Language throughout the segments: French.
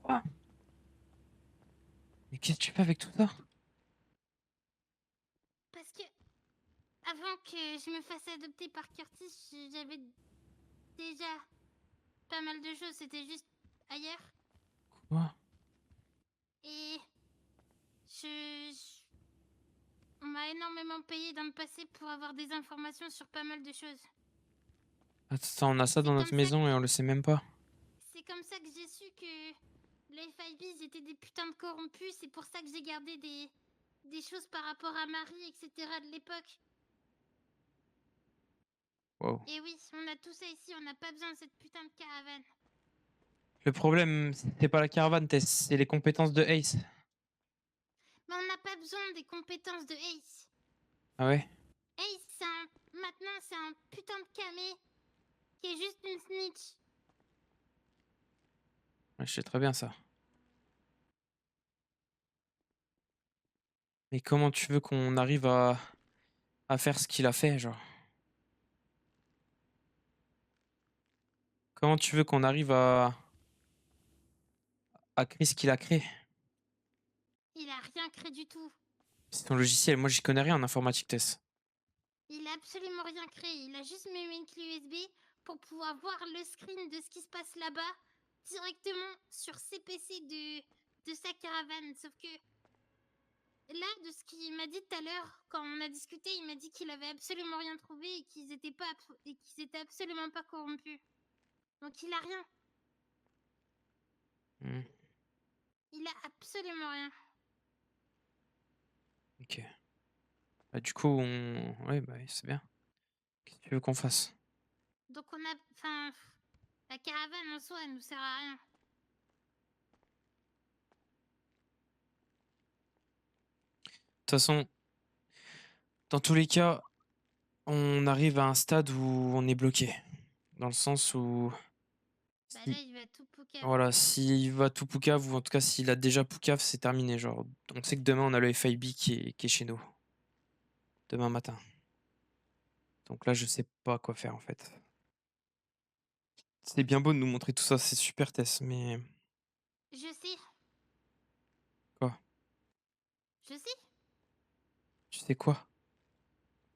Quoi? Mais qu'est-ce que tu fais avec tout ça? Parce que avant que je me fasse adopter par Curtis, j'avais déjà pas mal de choses. C'était juste ailleurs. Quoi? Et on m'a énormément payé dans le passé pour avoir des informations sur pas mal de choses. Attends, on a ça C'est dans comme notre ça maison et que on le sait même pas. c'est comme ça que j'ai su que les FIB étaient des putains de corrompus. C'est pour ça que j'ai gardé des choses par rapport à Marie, etc. de l'époque. Wow. Et oui, on a tout ça ici. On n'a pas besoin de cette putain de caravane. Le problème, c'est pas la caravane, Tess, c'est les compétences de Ace. Mais on n'a pas besoin des compétences de Ace. Ah ouais? Ace, maintenant, c'est un putain de camé qui est juste une snitch. Ouais, je sais très bien ça. Mais comment tu veux qu'on arrive à faire ce qu'il a fait, genre? Comment tu veux qu'on arrive à créer ce qu'il a créé? Il a rien créé du tout. C'est ton logiciel, moi j'y connais rien en informatique, Tess. Il a absolument rien créé. Il a juste mis une clé USB pour pouvoir voir le screen de ce qui se passe là-bas directement sur CPC de sa caravane. Sauf que là, de ce qu'il m'a dit tout à l'heure, quand on a discuté, il m'a dit qu'il avait absolument rien trouvé et qu'ils étaient absolument pas corrompus. Donc il a rien. Hmm, Il a absolument rien. ok. Bah, du coup, on... Ouais, bah, c'est bien. Qu'est-ce que tu veux qu'on fasse? Donc on a... Enfin... La caravane en soi, elle nous sert à rien. De toute façon, dans tous les cas, on arrive à un stade où on est bloqué. Dans le sens où... Bah là, Si... il va tout poucave. Voilà, s'il va tout poucave, ou en tout cas s'il a déjà poucave, c'est terminé. Genre, on sait que demain, on a le FIB qui est chez nous. Demain matin. Donc là, je sais pas quoi faire, en fait. C'est bien beau de nous montrer tout ça, c'est super, Tess, mais... Je sais, Quoi? je sais. Tu sais quoi?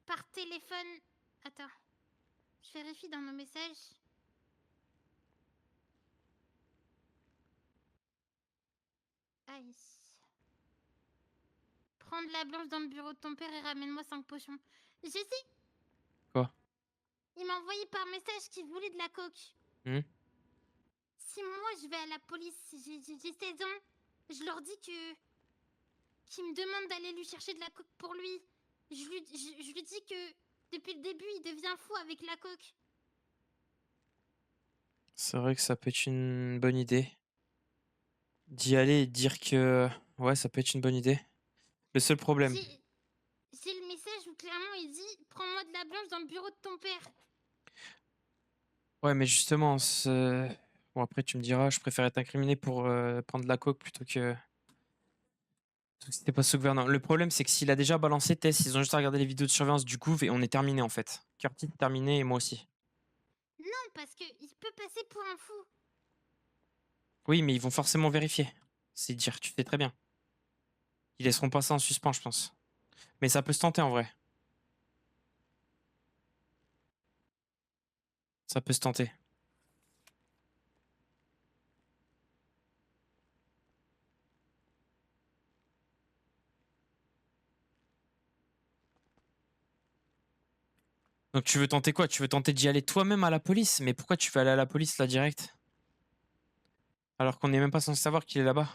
Par téléphone... Attends, je vérifie dans nos messages. Ice. Prendre la blanche dans le bureau de ton père et ramène-moi 5 potions. Je sais, Quoi? il m'a envoyé par message qu'il voulait de la coke. Hmm. Si moi je vais à la police, j'ai 16 ans, je leur dis qu'il me demande d'aller lui chercher de la coke pour lui. Je lui dis que depuis le début il devient fou avec la coke. C'est vrai que ça peut être une bonne idée. D'y aller et de dire que... Ouais, ça peut être une bonne idée. Le seul problème... J'ai le message où clairement il dit prends-moi de la blanche dans le bureau de ton père. Ouais, mais justement, bon, après, tu me diras, je préfère être incriminé pour prendre de la coke plutôt que... C'était pas ce gouvernement. Le problème, c'est que s'il a déjà balancé Tess, ils ont juste à regarder les vidéos de surveillance du Gouv et on est terminé, en fait. Curtis est terminé et moi aussi. Non, parce que il peut passer pour un fou. Oui, mais ils vont forcément vérifier. C'est dire, tu sais très bien. Ils laisseront pas ça en suspens, je pense. Mais ça peut se tenter, en vrai. Ça peut se tenter. Donc tu veux tenter quoi? Tu veux tenter d'y aller toi-même à la police? Mais pourquoi tu veux aller à la police là direct? Alors qu'on n'est même pas censé savoir qu'il est là-bas.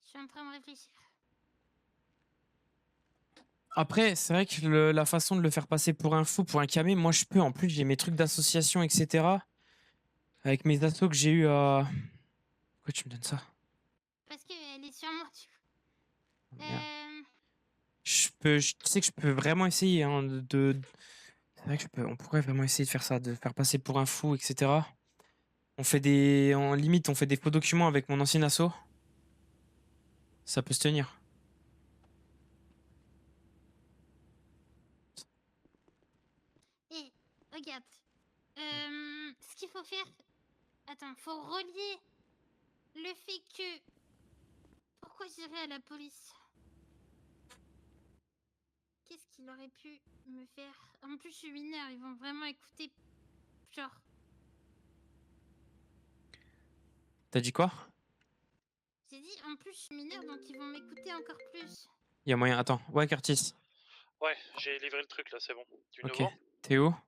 Je suis en train de réfléchir. Après, c'est vrai que la façon de le faire passer pour un fou, pour un camé, moi je peux. En plus, j'ai mes trucs d'association, etc. Avec mes assos que j'ai eu à... Pourquoi tu me donnes ça? Parce qu'elle est sur moi, du coup. Oh, merde. Euh... Tu sais que je peux vraiment essayer hein, C'est vrai que on pourrait vraiment essayer de faire ça, de faire passer pour un fou, etc. On fait des... En limite, on fait des faux documents avec mon ancien asso. Ça peut se tenir. Et regarde. Ce qu'il faut faire, Attends, faut relier le fait que... Pourquoi j'irai à la police? Qu'est-ce qu'il aurait pu me faire? En plus, je suis mineure, ils vont vraiment écouter... Genre... T'as dit quoi? J'ai dit, en plus, je suis mineure, donc ils vont m'écouter encore plus. Il y a moyen. Attends. Ouais, Curtis. Ouais, j'ai livré le truc là, c'est bon. Tu Ok. nouveau? T'es où? Moi,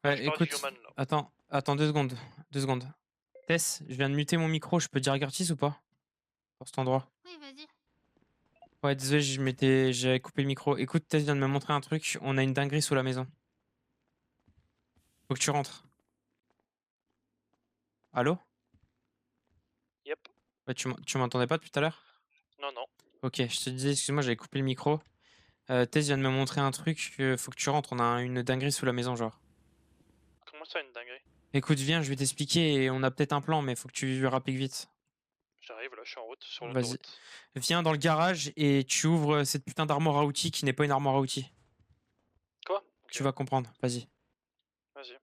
Ouais, je pars du écoute. Human là. Attends 2 secondes. 2 secondes. Tess, je viens de muter mon micro. Je peux dire à Curtis ou pas? Pour cet endroit. Oui, vas-y. Ouais, désolé, j'avais coupé le micro. Écoute, Tess vient de me montrer un truc. On a une dinguerie sous la maison. Faut que tu rentres. Allô? Yep. Ouais, tu m'entendais pas depuis tout à l'heure? Non, non. Ok, je te disais, excuse-moi, j'avais coupé le micro. Tess vient de me montrer un truc. Faut que tu rentres. On a une dinguerie sous la maison, genre. Comment ça, une dinguerie? Écoute, viens, je vais t'expliquer. Et on a peut-être un plan, mais faut que tu rappliques vite. J'arrive là, je suis en route, sur Vas-y. l'autoroute. Viens dans le garage et tu ouvres cette putain d'armoire à outils qui n'est pas une armoire à outils. Quoi? Ok, Tu vas comprendre. Vas-y. vas-y.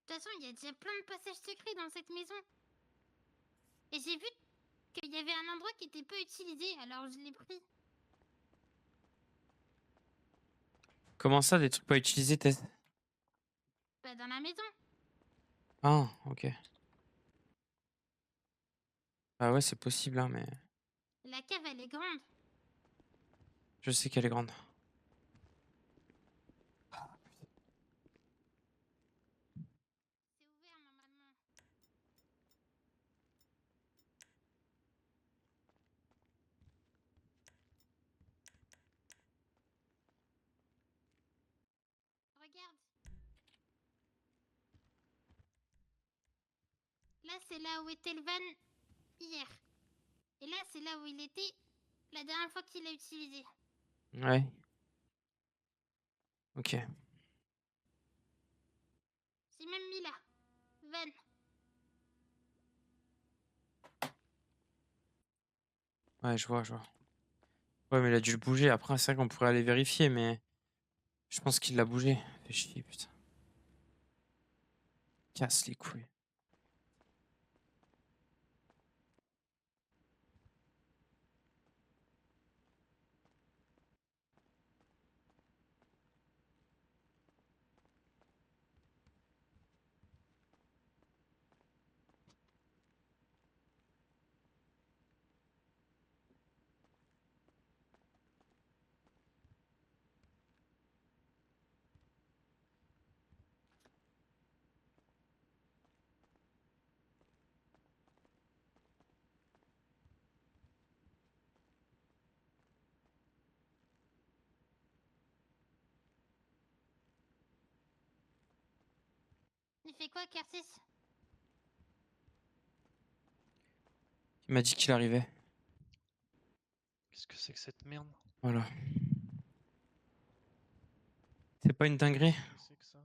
De toute façon, il y a déjà plein de passages secrets dans cette maison. Et j'ai vu qu'il y avait un endroit qui était peu utilisé, alors je l'ai pris. Comment ça, des trucs pas utilisés, Tess? Bah, dans la maison. Ah, ok. Ah ouais, c'est possible, hein, mais La cave, elle est grande. je sais qu'elle est grande. C'est ouvert normalement. Regarde. Là, c'est là où était le van hier. Et là, c'est là où il était la dernière fois qu'il l'a utilisé. Ouais. Ok. J'ai même mis là. Van. Ouais, je vois, je vois. Ouais, mais il a dû le bouger. Après, c'est vrai qu'on pourrait aller vérifier, mais je pense qu'il l'a bougé. Fait chier, putain. Casse les couilles. Il fait quoi, Curtis? Il m'a dit qu'il arrivait. Qu'est-ce que c'est que cette merde? Voilà. C'est pas une dinguerie? Qu'est-ce que c'est que ça?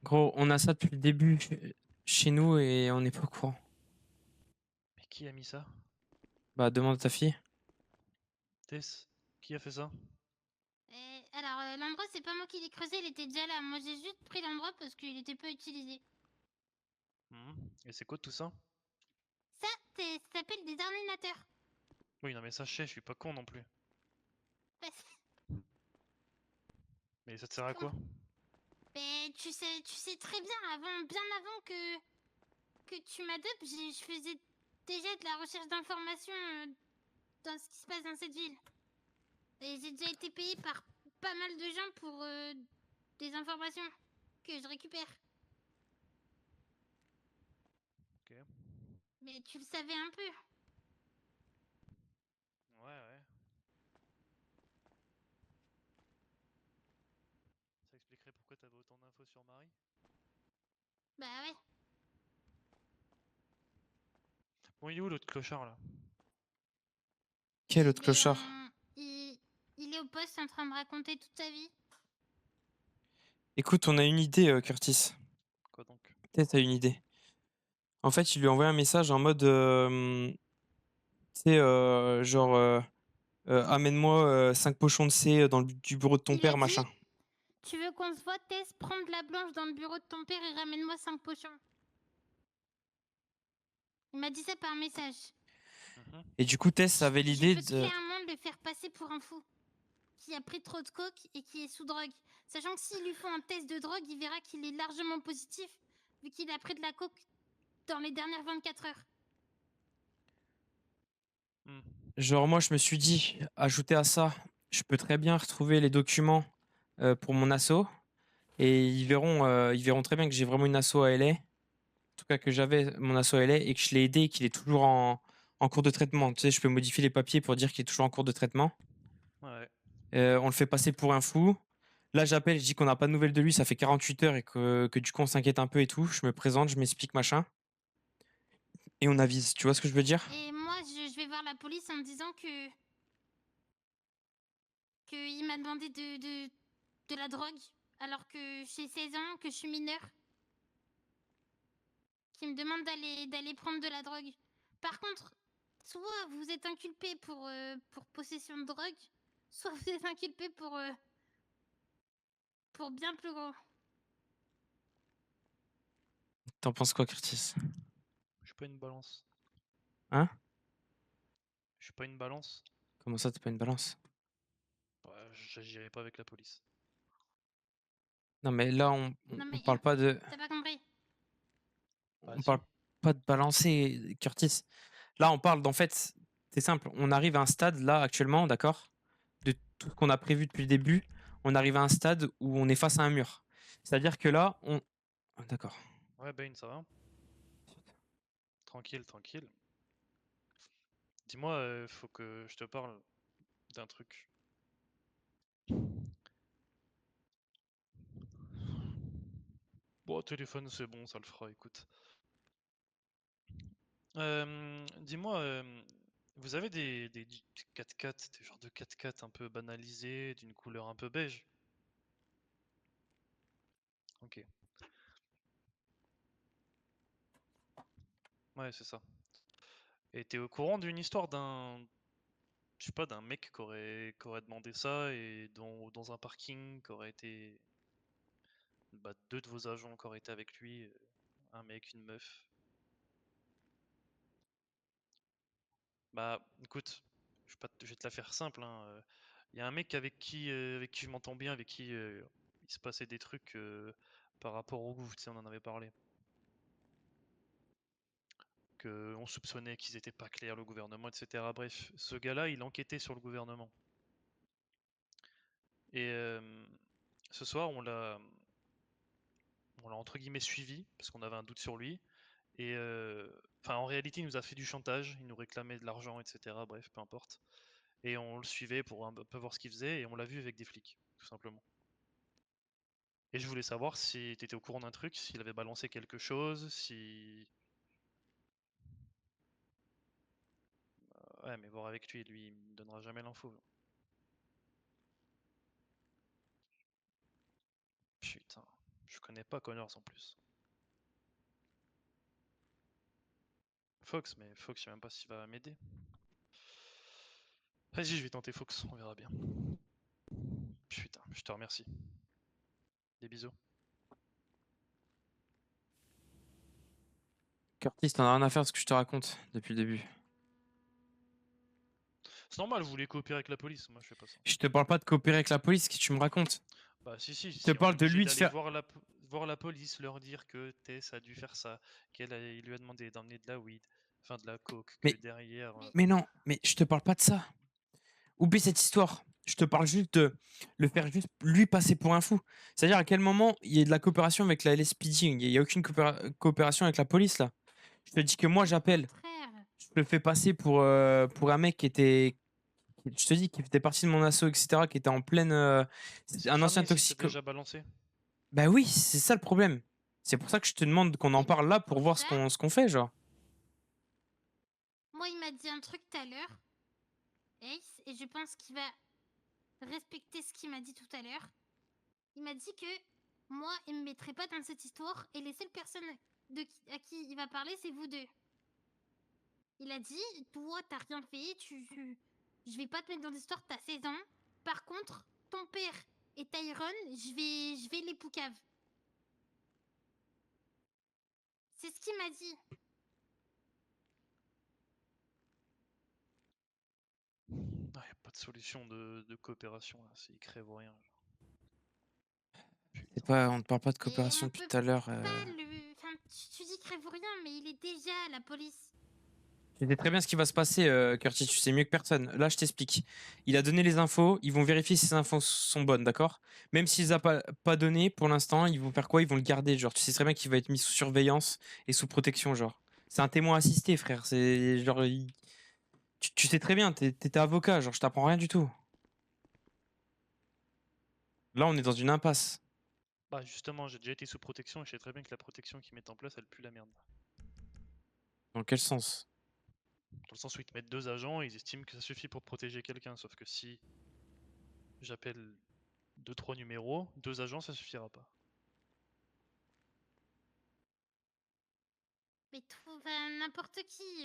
Gros, on a ça depuis le début chez nous et on n'est pas au courant. Mais qui a mis ça? Bah, demande à ta fille. Tess? Qui a fait ça? Alors, l'endroit, c'est pas moi qui l'ai creusé, il était déjà là. Moi, j'ai juste pris l'endroit parce qu'il était peu utilisé. Et c'est quoi tout ça? Ça, ça s'appelle des ordinateurs. Oui, non mais ça je sais, je suis pas con non plus. Bah, Mais ça te sert à quoi? mais tu sais très bien, bien avant que tu m'adoptes, je faisais déjà de la recherche d'informations dans ce qui se passe dans cette ville. Et j'ai déjà été payé par pas mal de gens pour des informations que je récupère. Ok. Mais tu le savais un peu. Ouais, ouais. Ça expliquerait pourquoi t'avais autant d'infos sur Marie? Bah ouais. Bon, il est où l'autre clochard là? Quel autre Il est, clochard? il est au poste en train de me raconter toute sa vie. Écoute, on a une idée, Curtis. Quoi donc? Peut-être t'as une idée. En fait, il lui a envoyé un message en mode, tu sais, genre, «Amène-moi, 5 pochons de C dans le du bureau de ton Il a père, dit, machin». tu veux qu'on se voit, Tess, prendre de la blanche dans le bureau de ton père et ramène-moi 5 potions. Il m'a dit ça par message. Mhm. Et du coup, Tess avait Je l'idée veux de clairement le faire passer pour un fou qui a pris trop de coke et qui est sous drogue. Sachant que s'il lui faut un test de drogue, il verra qu'il est largement positif vu qu'il a pris de la coke dans les dernières 24 heures. Hmm. genre, moi, je me suis dit, ajouté à ça, je peux très bien retrouver les documents, pour mon asso et ils verront très bien que j'ai vraiment une asso à LA. En tout cas, que j'avais mon asso à LA et que je l'ai aidé et qu'il est toujours en cours de traitement. Tu sais, je peux modifier les papiers pour dire qu'il est toujours en cours de traitement. Ouais. On le fait passer pour un fou. Là, j'appelle, je dis qu'on n'a pas de nouvelles de lui, ça fait 48 heures et que du coup, on s'inquiète un peu et tout. Je me présente, je m'explique, machin. Et on avise, tu vois ce que je veux dire? Et moi, je vais voir la police en me disant que il m'a demandé de la drogue alors que j'ai 16 ans, que je suis mineure. Qui me demande d'aller prendre de la drogue. Par contre, soit vous êtes inculpé pour possession de drogue, soit vous êtes inculpé pour bien plus gros. T'en penses quoi, Curtis? Je suis pas une balance. Hein? Je suis pas une balance. Comment ça, t'es pas une balance? Bah, j'agirai pas avec la police. Non, mais là, Non on mais parle pas de. t'as pas compris. Bah On si. parle pas de balancer, Curtis. Là, on parle d'en fait. C'est simple, on arrive à un stade, là, actuellement, d'accord? De tout ce qu'on a prévu depuis le début, on arrive à un stade où on est face à un mur. C'est-à-dire que là, on. Ah, d'accord. Ouais, Bane, ça va? Tranquille, tranquille. Dis-moi, faut que je te parle d'un truc. Bon, téléphone, c'est bon, ça le fera, écoute. Dis-moi, vous avez des 4x4, des genres de 4x4 un peu banalisés, d'une couleur un peu beige? Ok. Ouais, c'est ça. Et t'es au courant d'une histoire d'un, je sais pas, d'un mec qui aurait demandé ça et dans un parking, qui aurait été, bah, deux de vos agents qui auraient été avec lui, un mec, une meuf. Bah, écoute, je vais te la faire simple, hein. Il y a un mec avec qui je m'entends bien, avec qui il se passait des trucs par rapport au gouffre, tu sais, on en avait parlé. Que on soupçonnait qu'ils étaient pas clairs, le gouvernement, etc. Bref, ce gars-là, il enquêtait sur le gouvernement. Et ce soir, on l'a entre guillemets suivi, parce qu'on avait un doute sur lui. Et enfin, en réalité, il nous a fait du chantage, il nous réclamait de l'argent, etc. Bref, peu importe. Et on le suivait pour un peu voir ce qu'il faisait, et on l'a vu avec des flics, tout simplement. Et je voulais savoir si tu étais au courant d'un truc, s'il avait balancé quelque chose, si... Ouais, mais voir avec lui, il me donnera jamais l'info. Putain, je connais pas Connors en plus. Fox, mais Fox, je sais même pas s'il va m'aider. Vas-y, je vais tenter Fox, on verra bien. Putain, je te remercie. Des bisous. Curtis, t'en as rien à faire de ce que je te raconte depuis le début. C'est normal, vous voulez coopérer avec la police, moi je fais pas ça. Je te parle pas de coopérer avec la police, qu'est-ce que tu me racontes? Bah Je te si on est parle de obligé lui de d'aller faire. voir la police, leur dire que Tess a dû faire ça, il lui a demandé d'emmener de la weed, enfin de la coke, que Mais, derrière... Mais mais non, mais je te parle pas de ça. Oublie cette histoire. Je te parle juste de le faire juste lui passer pour un fou. C'est-à-dire à quel moment il y a de la coopération avec la LSPD, il n'y a aucune coopération avec la police là. Je te dis que moi au j'appelle, contraire. je le fais passer pour un mec qui était, je te dis, qui faisait partie de mon asso, etc., qui était en pleine, Mais c'est un ancien cramé si c'est toxico. déjà balancé. Bah oui, c'est ça le problème. C'est pour ça que je te demande qu'on en Et parle là pour voir ça, ce qu'on fait, genre. moi, il m'a dit un truc tout à l'heure, Ace, et je pense qu'il va respecter ce qu'il m'a dit tout à l'heure. Il m'a dit que moi, il me mettrait pas dans cette histoire et les seules personnes à qui il va parler, c'est vous deux. Il a dit, toi, t'as rien fait, je vais pas te mettre dans l'histoire, t'as 16 ans. Par contre, ton père et Tyrone, je vais les poucaves. C'est ce qu'il m'a dit. Ah, y a pas de solution de coopération là, ils crèvent rien. On ne parle pas de Et coopération on depuis peut tout à l'heure. pas le... Enfin, tu dis crève rien, mais il est déjà à la police. Tu sais très bien ce qui va se passer, Curtis, tu sais mieux que personne. Là, je t'explique. Il a donné les infos, ils vont vérifier si ces infos sont bonnes, d'accord? Même s'ils n'ont pas donné, pour l'instant, ils vont faire quoi? Ils vont le garder, genre. Tu sais très bien qu'il va être mis sous surveillance et sous protection, genre. C'est un témoin assisté, frère. C'est genre. Tu sais très bien, t'étais avocat, genre, je t'apprends rien du tout. Là, on est dans une impasse. Bah justement, j'ai déjà été sous protection et je sais très bien que la protection qu'ils mettent en place, elle pue la merde. Dans quel sens? Dans le sens où ils te mettent 2 agents, ils estiment que ça suffit pour protéger quelqu'un, sauf que si j'appelle 2-3 numéros, 2 agents, ça suffira pas. Mais trouve n'importe qui.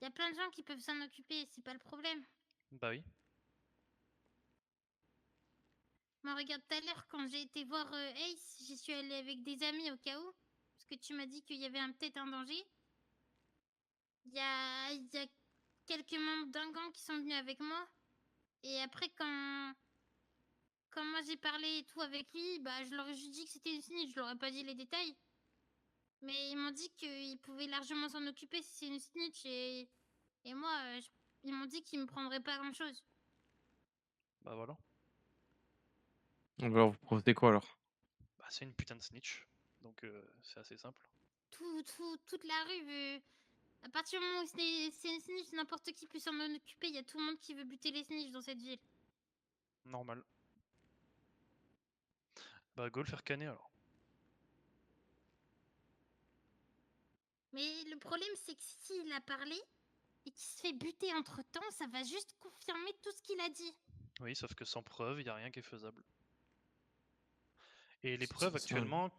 Y a plein de gens qui peuvent s'en occuper, c'est pas le problème. Bah oui. Moi, regarde, tout à l'heure, quand j'ai été voir Ace, j'y suis allée avec des amis au cas où. Parce que tu m'as dit qu'il y avait peut-être un danger. Il y a quelques membres d'un gang qui sont venus avec moi. Et après, quand moi j'ai parlé et tout avec lui, bah je leur ai juste dit que c'était une snitch, je leur ai pas dit les détails. Mais ils m'ont dit qu'ils pouvaient largement s'en occuper si c'est une snitch et moi, ils m'ont dit qu'ils me prendraient pas grand chose. Bah voilà. On va vous proposer quoi alors? Bah c'est une putain de snitch. Donc c'est assez simple. Toute la rue veut. À partir du moment où c'est une snitch, n'importe qui peut s'en occuper. Il y a tout le monde qui veut buter les snitch dans cette ville. Normal. Bah go le faire canner alors. Mais le problème, c'est que s'il a parlé et qu'il se fait buter entre temps, ça va juste confirmer tout ce qu'il a dit. Oui, sauf que sans preuve, y a rien qui est faisable. Et les C'est preuves ça, ouais. actuellement,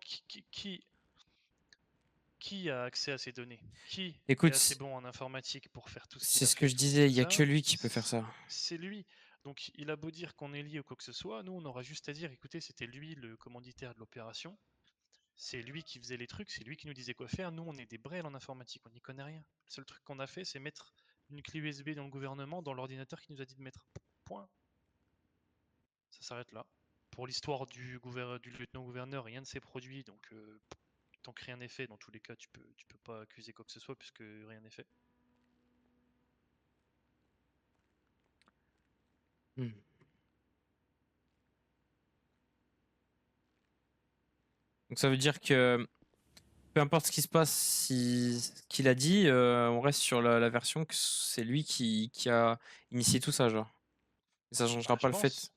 qui a accès à ces données? Qui est Écoute, assez bon en informatique pour faire tout ce qu'il c'est a ce que fait je sur ce disais, il y a que truc-là? lui qui peut faire ça. C'est lui. Donc il a beau dire qu'on est lié ou quoi que ce soit, nous on aura juste à dire, écoutez, c'était lui le commanditaire de l'opération, c'est lui qui faisait les trucs, c'est lui qui nous disait quoi faire, nous on est des brels en informatique, on n'y connaît rien. Le seul truc qu'on a fait, c'est mettre une clé USB dans le gouvernement, dans l'ordinateur qui nous a dit de mettre. Point. Ça s'arrête là. Pour l'histoire du lieutenant-gouverneur, rien ne s'est produit, donc tant que rien n'est fait, dans tous les cas, tu peux pas accuser quoi que ce soit puisque rien n'est fait. Hmm. Donc ça veut dire que peu importe ce qui se passe, ce qu'il a dit, on reste sur la version que c'est lui qui a initié tout ça, genre. Et ça changera Bah, pas je le fait. pense.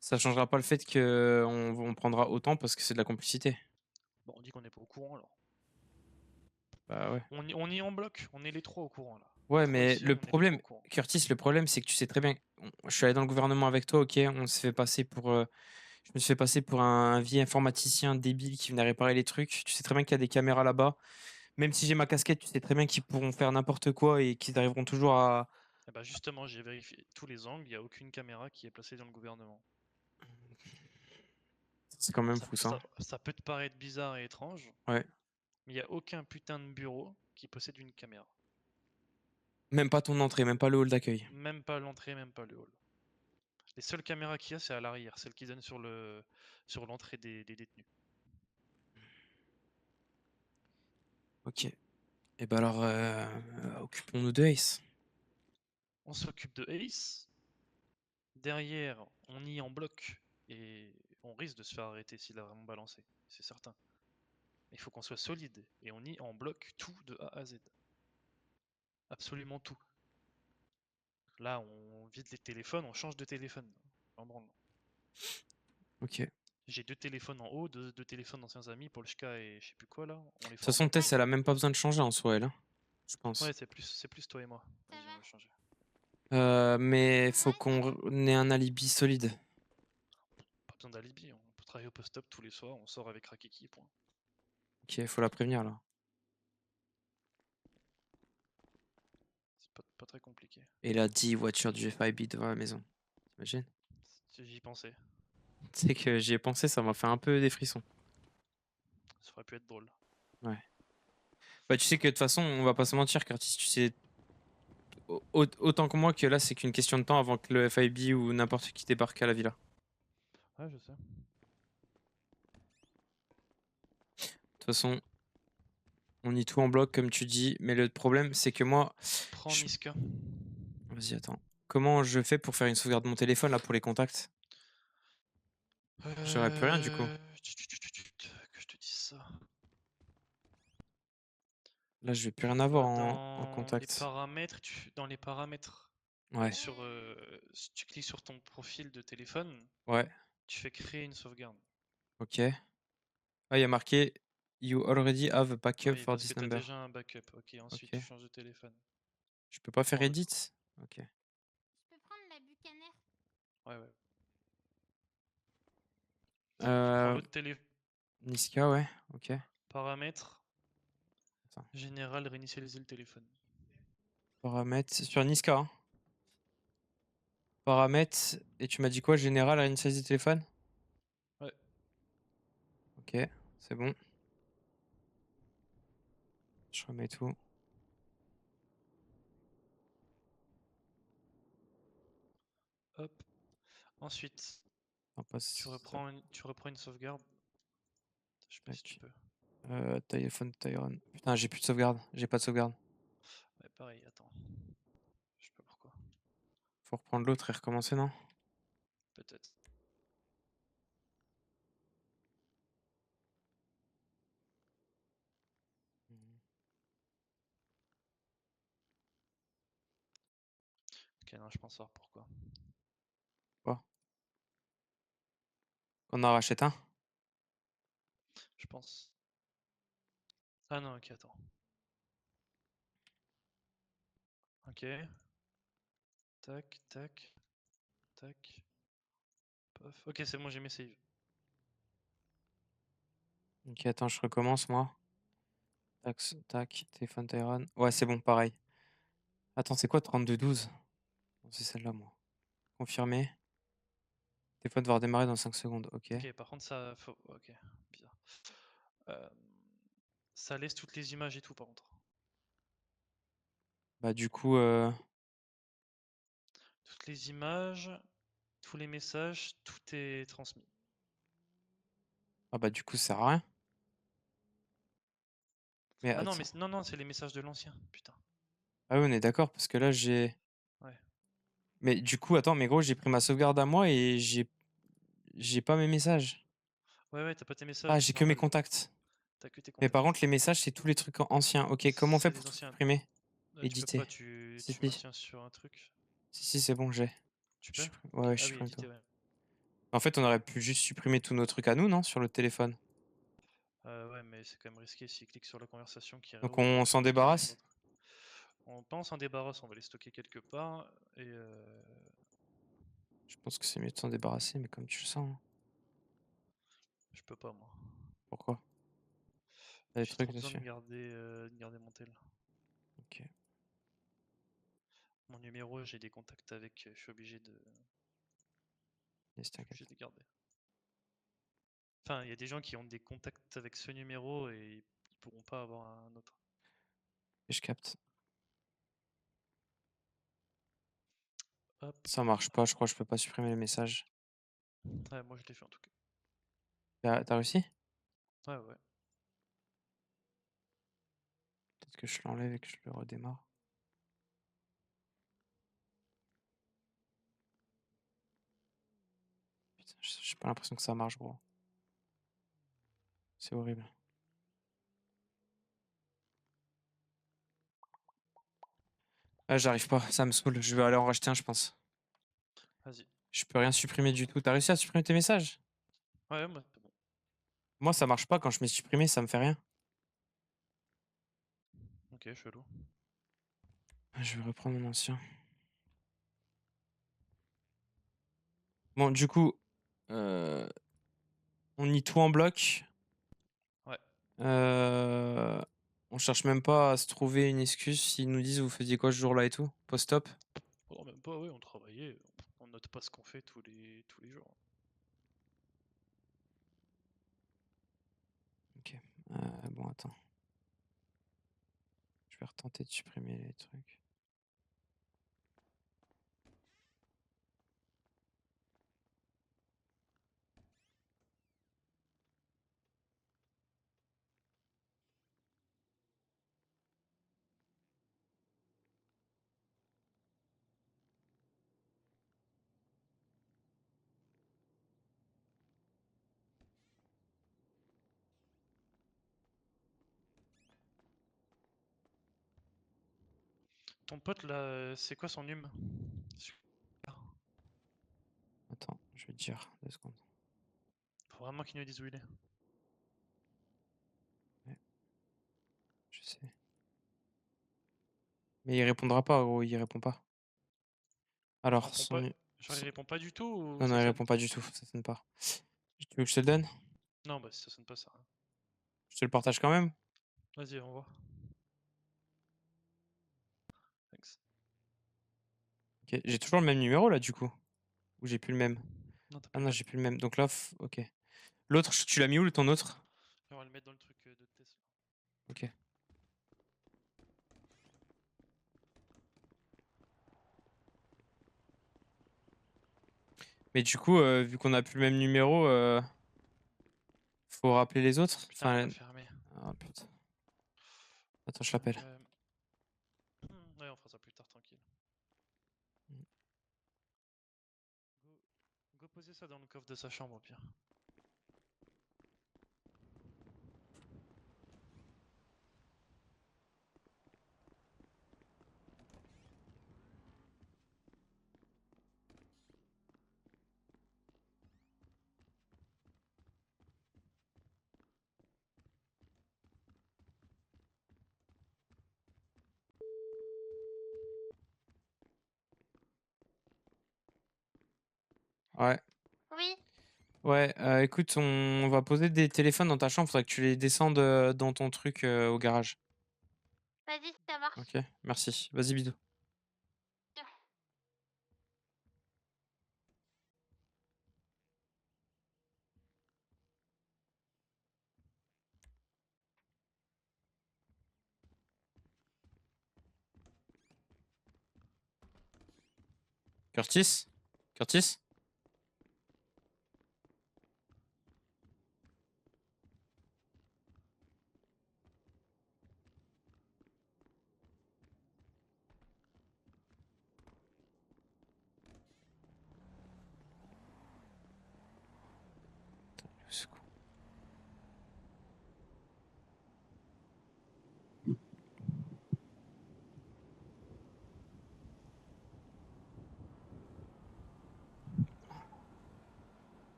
Ça changera pas le fait que on prendra autant parce que c'est de la complicité. Bon, on dit qu'on n'est pas au courant alors. Bah ouais. On y est en bloc, on est les trois au courant là. Ouais, 3 mais ici, le on est les trois problème, au courant. Curtis, le problème, c'est que tu sais très bien. Je suis allé dans le gouvernement avec toi, ok. On se fait passer pour. Je me suis fait passer pour un vieil informaticien débile qui venait réparer les trucs. Tu sais très bien qu'il y a des caméras là-bas. Même si j'ai ma casquette, tu sais très bien qu'ils pourront faire n'importe quoi et qu'ils arriveront toujours à. Et bah justement, j'ai vérifié tous les angles, il n'y a aucune caméra qui est placée dans le gouvernement. C'est quand même fou ça. Ça peut te paraître bizarre et étrange, Ouais. mais il n'y a aucun putain de bureau qui possède une caméra. Même pas ton entrée, même pas le hall d'accueil. Même pas l'entrée, même pas le hall. Les seules caméras qu'il y a, c'est à l'arrière, celles qui donnent sur l'entrée des détenus. Ok. Et ben alors, occupons-nous de Ace. On s'occupe de Ace. Derrière, on y est en bloc et on risque de se faire arrêter s'il a vraiment balancé, c'est certain. Il faut qu'on soit solide et on y est en bloc tout de A à Z. Absolument tout. Là, on vide les téléphones, on change de téléphone. En branle. Ok. De J'ai 2 téléphones en haut, 2 téléphones d'anciens amis, Polska et je sais plus quoi là. On les toute façon, formate. Tess, elle a même pas besoin de changer en soi, elle, hein, je Ouais, pense. c'est plus toi et moi. Ça Vas-y, on va? va changer. Mais faut Ouais, ça va. qu'on ait un alibi solide. Pas besoin d'alibi, on peut travaille au post-op tous les soirs, on sort avec Rakiki, point. Ok, faut la prévenir là. C'est pas très compliqué. Et là, 10 voitures du FIB devant la maison. T'imagines? J'y pensais. Tu sais que j'y ai pensé, ça m'a fait un peu des frissons. Ça aurait pu être drôle. Ouais. Bah, tu sais que de toute façon, on va pas se mentir, Curtis, tu sais autant que moi que là, c'est qu'une question de temps avant que le FIB ou n'importe qui débarque à la villa. Ouais, je sais. De toute façon, on y tout en bloc, comme tu dis, mais le problème, c'est que moi. Prends je- Niska. Vas-y, attends. Comment je fais pour faire une sauvegarde de mon téléphone là pour les contacts? J'aurais plus rien du coup. Que je te dise ça. Là, je vais plus Tu rien avoir vas en dans les contact. paramètres, dans les paramètres, Ouais, si tu cliques sur ton profil de téléphone, ouais, tu fais créer une sauvegarde. ok. Ah, il y a marqué You already have a backup Oui, for parce que this tu as number. déjà un backup. Ok, ensuite tu Ok. changes de téléphone. Je peux pas faire Prends l'autre. edit? Ok. Je peux prendre la Bucaner. Ouais, ouais. Tu prends Euh, l'autre téléphone. Niska, ouais, ok. Paramètres. Attends. Général, réinitialiser le téléphone. Paramètres. Sur Niska, hein. Paramètres. Et tu m'as dit quoi? Général, réinitialiser téléphone? Ouais. Ok, c'est bon. Je remets tout. Hop. Ensuite, On passe. tu reprends une sauvegarde. Je sais pas si tu Tac. peux. Téléphone Tyron. Putain, j'ai plus de sauvegarde. J'ai pas de sauvegarde. Ouais, pareil, attends. Je sais pas pourquoi. Faut reprendre l'autre et recommencer, non? Peut-être. Ok, non, je pense savoir pourquoi. Quoi? On en rachète un? Je pense. Ah non, ok, attends. Ok. Tac, tac, tac. Paf. Ok, c'est bon, j'ai mes saves. Ok, attends, je recommence, moi. Tac, tac, téléphone Tyron. Ouais, c'est bon, pareil. Attends, c'est quoi 3212? Bon, c'est celle-là, moi. Confirmé. Téléphone va redémarrer dans 5 secondes. Ok. Ok, par contre, ça. Ok, bizarre. Euh, Ça laisse toutes les images et tout, par contre. Bah, du coup, Toutes les images, tous les messages, tout est transmis. ah bah, du coup, ça sert à rien. Mais Ah non, mais attends. non, non, c'est les messages de l'ancien. Putain. Ah oui, on est d'accord, parce que là, j'ai. Ouais. Mais du coup, attends, mais gros, j'ai pris ma sauvegarde à moi et j'ai pas mes messages. Ouais, ouais, t'as pas tes messages, Ah, mais j'ai c'est que mes normal. contacts. T'as que tes Mais par contacts. contre, les messages, c'est tous les trucs anciens. Ok, comment on fait C'est pour les tout anciens. supprimer? Tu peux pas, Éditer. Si, tu si. maintiens sur un truc. Si, c'est bon, j'ai. Tu peux? Ouais, Ok. ouais, je Ah oui, supprime tout. éditer, ouais. En fait, on aurait pu juste supprimer tous nos trucs à nous, non? Sur le téléphone. Ouais, mais c'est quand même risqué s'il clique sur la conversation qui Donc, réouvre, on tu s'en vois qu'il y a rien débarrasse? d'autre. On pense s'en débarrasse, on va les stocker quelque part et Je pense que c'est mieux de s'en débarrasser, mais comme tu le sens, hein. je peux pas moi. Pourquoi? T'as des J'ai trop trucs besoin dessus? de garder mon tel. Ok. Mon numéro, j'ai des contacts avec, je suis Yes, obligé t'inquiète. de les garder. Enfin, il y a des gens qui ont des contacts avec ce numéro et ils pourront pas avoir un autre. Et je capte. Hop. Ça marche pas, je crois que je peux pas supprimer les messages. Ouais, moi je l'ai fait en tout cas. T'as réussi? Ouais, ouais. Peut-être que je l'enlève et que je le redémarre. Putain, j'ai pas l'impression que ça marche, gros. C'est horrible. Ah, j'arrive pas, ça me saoule. Je vais aller en racheter un, je pense. Vas-y. Je peux rien supprimer du tout. T'as réussi à supprimer tes messages? Ouais, moi, c'est bon. Moi, ça marche pas quand je mets supprimer, ça me fait rien. Ok, chelou. Je vais reprendre mon ancien. Bon, du coup, euh, On nie tout en bloc. Ouais. On cherche même pas à se trouver une excuse s'ils nous disent vous faisiez quoi ce jour-là et tout. Post-op. Oh, même pas, ouais, on travaillait. On note pas ce qu'on fait tous les jours. Ok. Bon, attends. Je vais retenter de supprimer les trucs. Ton pote là, c'est quoi son hum? Attends, je vais te dire 2 secondes. Faut vraiment qu'il nous dise où il est. Je sais. Mais il répondra pas, gros, il répond pas. Alors, Répond son... pas. Genre il répond pas du tout ou Non, ça il sonne? répond pas du tout, ça sonne pas. Tu veux que je te le donne? Non, bah si ça sonne pas, ça. Je te le partage quand même? Vas-y, envoie. Thanks. Ok, j'ai toujours le même numéro là du coup. Ou j'ai plus le même? Non, t'as Ah plus le non, même. j'ai plus le même. Donc là, ok. L'autre, tu l'as mis où ton autre? On va le mettre dans le truc de test. Ok. Mais du coup, vu qu'on a plus le même numéro, faut rappeler les autres. Putain, il Enfin, a fermé. ah, putain. Attends, je l'appelle. Ouais, on fera ça plus tard, tranquille. Go poser ça dans le coffre de sa chambre au pire. Ouais. Oui, Ouais, écoute, on va poser des téléphones dans ta chambre. Faudrait que tu les descendes dans ton truc au garage. vas-y, ça marche. Ok, merci. Vas-y, bisous. Curtis? Curtis?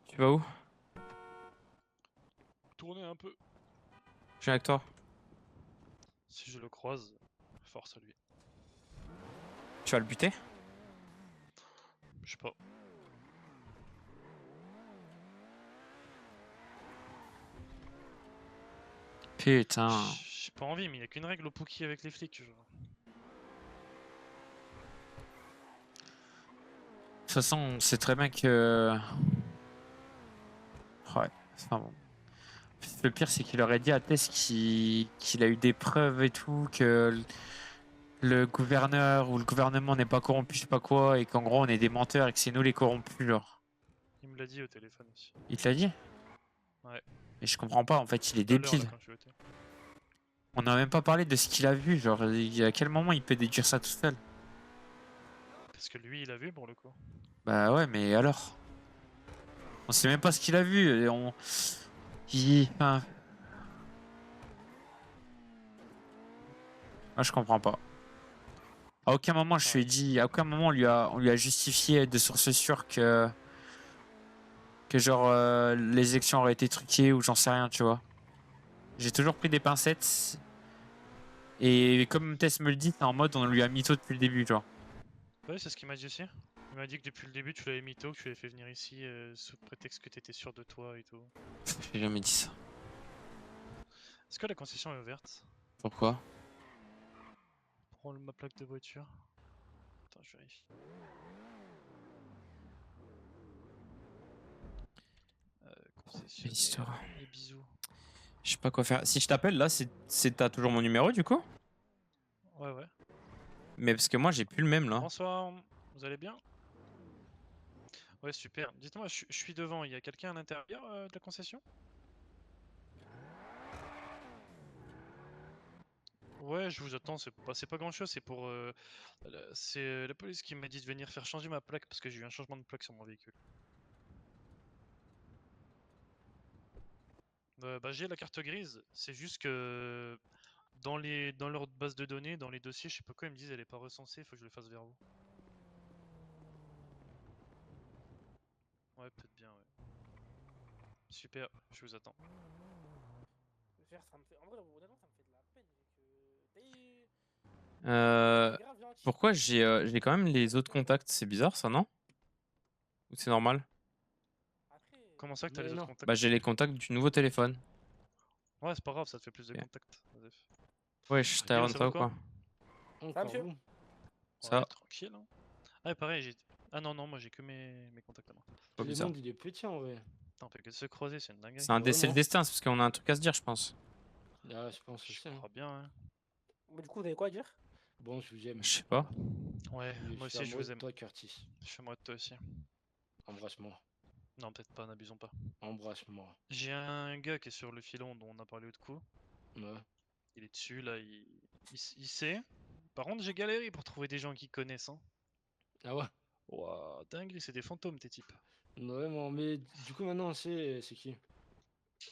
Tu vas où? Tournez un peu. Je viens avec toi. Si je le croise, force à lui. Tu vas le buter? Je sais pas. Putain. J'ai pas envie, mais il y a qu'une règle au Pookie avec les flics, genre. De toute façon, on sait très bien que... Ouais, enfin bon. Le pire, c'est qu'il aurait dit à Tess qu'il a eu des preuves et tout, que le gouverneur ou le gouvernement n'est pas corrompu, je sais pas quoi, et qu'en gros, on est des menteurs et que c'est nous les corrompus, genre. Il me l'a dit au téléphone aussi. Il te l'a dit? Ouais. Mais je comprends pas, en fait, il est Tout à l'heure, là, débile. quand je suis au thé. On n'a même pas parlé de ce qu'il a vu, genre, à quel moment il peut déduire ça tout seul? Parce que lui, il a vu pour le coup. Bah ouais, mais alors? On sait même pas ce qu'il a vu, et on... Enfin... Moi, je comprends pas. À aucun moment, je lui ai dit, à aucun moment, on lui a justifié de source sûre que genre, les élections auraient été truquées ou j'en sais rien, tu vois. J'ai toujours pris des pincettes. Et comme Tess me le dit, c'est en mode on lui a mytho depuis le début, genre. Ouais, c'est ce qu'il m'a dit aussi. Il m'a dit que depuis le début tu l'avais mytho, que tu l'avais fait venir ici sous prétexte que t'étais sûr de toi et tout. J'ai jamais dit ça. Est-ce que la concession est ouverte? Pourquoi? Prends ma plaque de voiture. Attends, je vérifie. Quelle Concessionnaire histoire. et bisous. Je sais pas quoi faire. Si je t'appelle là, t'as toujours mon numéro du coup? Ouais, ouais. Mais parce que moi j'ai plus le même là. Bonsoir, vous allez bien? Ouais, super. Dites-moi, je suis devant, il y a quelqu'un à l'intérieur de la concession? Ouais, je vous attends, c'est pas grand chose, c'est pour. C'est la police qui m'a dit de venir faire changer ma plaque parce que j'ai eu un changement de plaque sur mon véhicule. Bah, j'ai la carte grise, c'est juste que dans leur base de données, dans les dossiers, je sais pas quoi, ils me disent elle est pas recensée, faut que je le fasse vers vous. Ouais, peut-être bien, ouais. Super, je vous attends. Frère, ça me fait... En vrai, honnêtement, ça me fait de la peine. Euh, Grave gentil. Pourquoi j'ai quand même les autres contacts? C'est bizarre ça, non? Ou c'est normal? Après, Comment ça que t'as Mais les autres non. contacts? Bah j'ai les contacts du nouveau téléphone. Ouais, c'est pas grave, ça te fait plus de Ok. contacts. Vas-y. Wesh, Yo, Tyrone, ça ça va va ou ou quoi? ça, Encore monsieur vous. Ça Ouais, tranquille. Hein. Ah, pareil, j'ai. Ah non, non, moi j'ai que mes contacts à moi. pas Le bizarre. monde, il est petit en vrai. Putain, on fait que de se croiser, c'est une dinguerie. C'est le Vraiment. destin, c'est parce qu'on a un truc à se dire, je pense. Ah, je pense Je aussi. Hein. crois bien, hein. Mais du coup, vous avez quoi à dire? Bon, je vous aime. Je sais pas. Ouais, Je moi suis aussi je amoureux vous de aime. toi, Curtis. Je suis amoureux de toi aussi. Embrasse-moi. Non, peut-être pas, n'abusons pas. Embrasse-moi. J'ai un gars qui est sur le filon dont on a parlé l'autre coup. Ouais. Il est dessus, là, il sait. Par contre, j'ai galéré pour trouver des gens qui connaissent, hein. Ah ouais. Ouah, dingue, c'est des fantômes, tes types. Vraiment, mais du coup, maintenant, on sait c'est qui.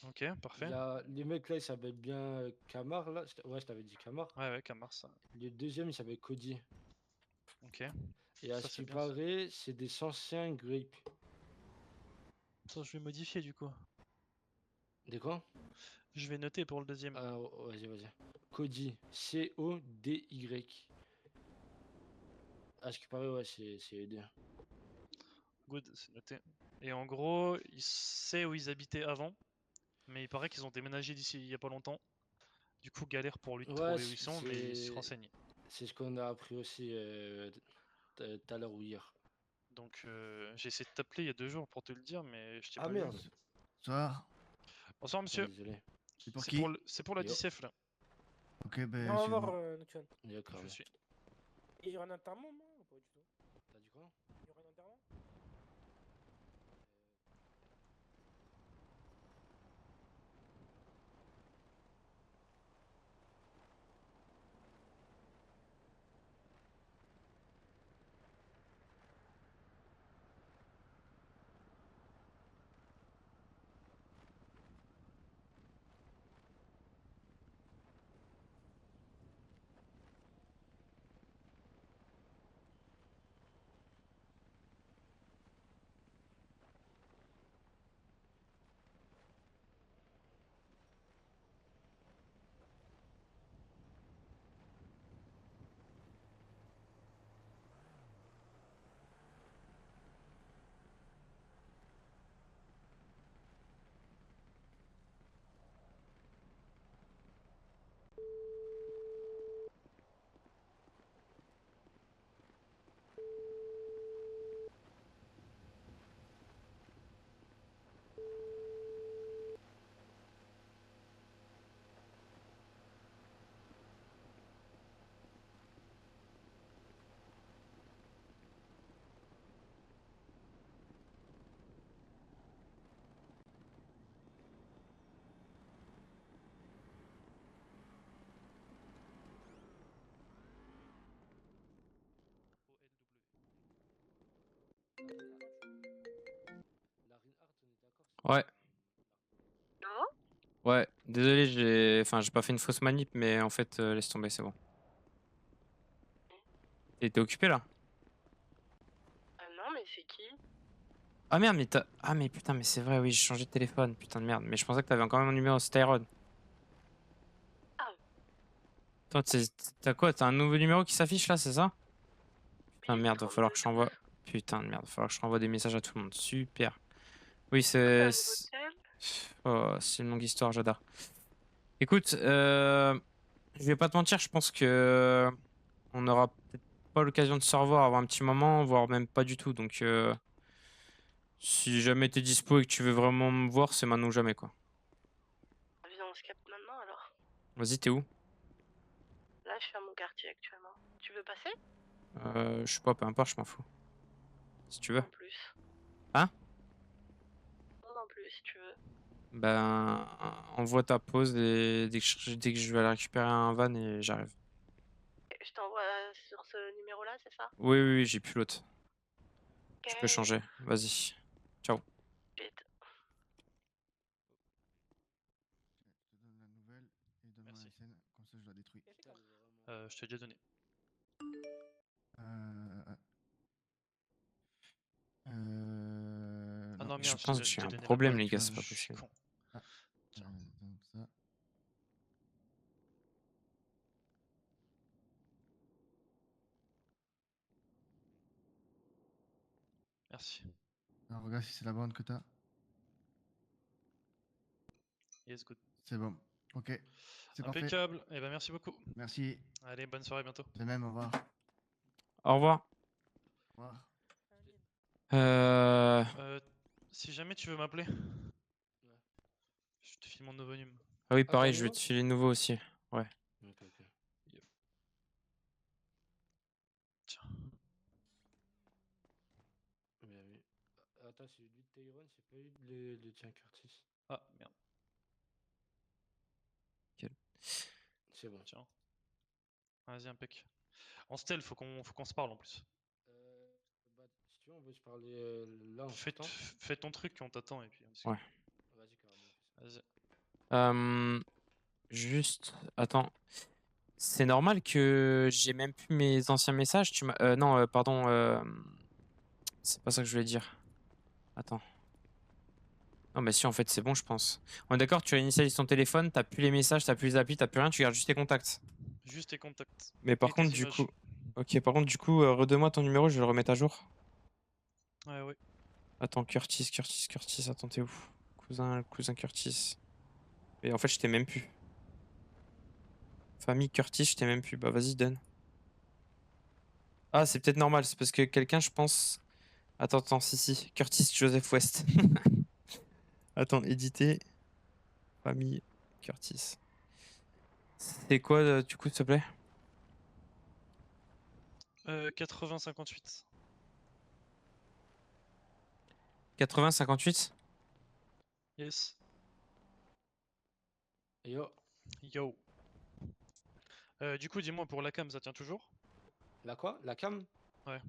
Ok, parfait. Il y a... Les mecs là, ils s'appellent bien Kamar là. Ouais, je t'avais dit Kamar. Ouais, ouais, Camar, ça. Le deuxième, il s'appelle Cody. Ok. Et à Ça, ce c'est qui bien, ça. paraît, c'est des anciens Grape. Attends, je vais modifier du coup. Des quoi? Je vais noter pour le deuxième. Ah, vas-y, vas-y. Cody. C-O-D-Y. À ce qui paraît, ouais, c'est aidé. Good, c'est noté. Et en gros, il sait où ils habitaient avant. Mais il paraît qu'ils ont déménagé d'ici il y a pas longtemps. Du coup, galère pour lui de Ouais, trouver où ils sont, mais il se renseigne. c'est ce qu'on a appris aussi tout à l'heure ou hier. Donc, j'ai essayé de t'appeler il y a 2 jours pour te le dire, mais je t'ai Ah pas eu. merde. Bonsoir. Bonsoir, monsieur. Désolé. C'est pour C'est qui? pour la Yo. DCF là. Ok, ben, Non, on va suivez-moi. voir, Nocturne. D'accord. Je suis. Et il y aura un enterrement, non? Ou pas du tout? T'as dit quoi? Il y aura un enterrement? La Reinhardt, on est d'accord sur- Ouais. Ouais, désolé, j'ai pas fait une fausse manip, mais en fait, laisse tomber, c'est bon. T'es occupé là? Ah non, mais c'est qui? Ah merde, mais t'as. Ah mais putain, mais c'est vrai, oui, j'ai changé de téléphone, putain de merde. Mais je pensais que t'avais encore même un numéro, c'était Tyrone. Ah. Toi, t'as quoi? T'as un nouveau numéro qui s'affiche là, c'est ça? Putain, Mais merde, va falloir que je t'envoie. Putain de merde, il falloir que je renvoie des messages à tout le monde. Super. Oui, T'as c'est... un hôtel? Oh, c'est une longue histoire, j'adore. Écoute, je vais pas te mentir, je pense que on aura peut-être pas l'occasion de se revoir avant un petit moment, voire même pas du tout. Donc, si jamais t'es dispo et que tu veux vraiment me voir, c'est maintenant ou jamais, quoi. Viens, on se capte maintenant alors. Vas-y, t'es où? Là, je suis à mon quartier actuellement. Tu veux passer? Je sais pas, peu importe, je m'en fous. Si tu veux. Non plus. Hein? Non plus, si tu veux. Ben, envoie ta pause et dès que je vais aller récupérer un van et j'arrive. Je t'envoie sur ce numéro-là, c'est ça? Oui, oui, oui, j'ai plus l'autre. Ok. Tu peux changer. Vas-y. Ciao. Vite. Je te donne la nouvelle et donne-moi Merci. la sienne, comme ça je la détruis. Je t'ai déjà donné. Ah non, Non, Je merde, pense que je j'ai t'ai un donné la problème, bonne. les gars, tu c'est vois, pas Je suis possible. con. Tiens. donc ça. Merci. Alors regarde si c'est la bande que t'as. Yes, good. C'est bon. Ok, c'est parfait. Impeccable. Eh ben, merci beaucoup. Merci. Allez, bonne soirée, bientôt. De même, au revoir. Au revoir. Au revoir. Euh... Si jamais tu veux m'appeler, je te file mon nouveau volume. Ah oui, Ah, t'as un pareil, je vais numéro? te filer le nouveau aussi. Ouais. Ok, ok. Tiens. Bien vu. Attends, c'est lui de Tyrone, c'est pas lui de tien Curtis. Ah, merde. C'est bon. Tiens. Vas-y, impec. En stealth, faut qu'on se parle en plus. Bah, si tu veux, on peut se parler là en Fais, sortant. fais ton truc, on t'attend et puis on discute. Ouais. Vas-y, carrément, on fait ça. Vas-y. Juste, attends. C'est normal que j'ai même plus mes anciens messages. Tu m'as... non, pardon. C'est pas ça que je voulais dire. Attends. Non, bah si, en fait, c'est bon, je pense. On est d'accord, tu as initialisé ton téléphone, t'as plus les messages, t'as plus les applis, t'as plus rien, tu gardes juste tes contacts. Juste tes contacts. Mais par Et tes contre, du images. coup... Ok, par contre, du coup, redonne-moi ton numéro, je vais le remettre à jour. Ouais, ouais. Attends, Curtis, attends, t'es où? Cousin Curtis. Et en fait, je t'ai même plus. Famille Curtis, je t'ai même plus. Bah vas-y, donne. Ah, c'est peut-être normal, c'est parce que quelqu'un, je pense... Attends, si. Curtis Joseph West. Attends, éditer. Famille Curtis. C'est quoi, du coup, s'il te plaît? 80-58. 80-58? Yes. Yo, Yo. Du coup, dis-moi, pour la cam, ça tient toujours? la quoi? La cam? Ouais.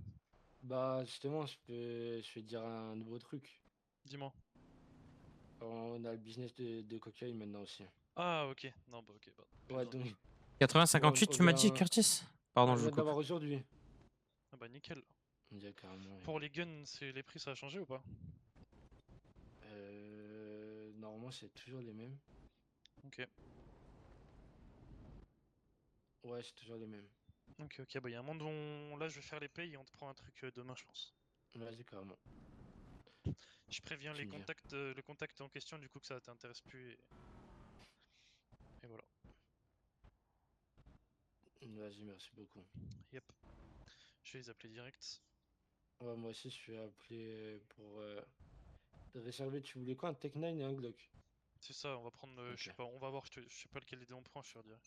Bah, justement, je vais te dire un nouveau truc. Dis-moi. On a le business de cocaïne maintenant aussi. Ah, ok. Non, bah, ok. Bah, plus Ouais, besoin. donc, 80-58, on tu m'as dit, vient, Curtis? Pardon, je je vous viens de coupe. l'avoir aujourd'hui. Ah, bah, nickel. On dirait carrément, ouais. Pour les guns, les prix, ça a changé ou pas? Normalement, c'est toujours les mêmes. Ok. Ouais, c'est toujours les mêmes. Ok, ok. Bah, il y a un monde où là, je vais faire les payes et on te prend un truc demain, je pense. Vas-y, carrément. Je préviens Tu les me dis. contacts, le contact en question, du coup, que ça t'intéresse plus. Et voilà. Vas-y, merci beaucoup. Yep. Je vais les appeler direct. Ouais, moi aussi, je suis appelé pour réserver. Tu voulais quoi? Un Tech 9 et un Glock? C'est ça, on va prendre, je Ok. sais pas, on va voir, je sais pas lequel des deux on prend, je te redirai.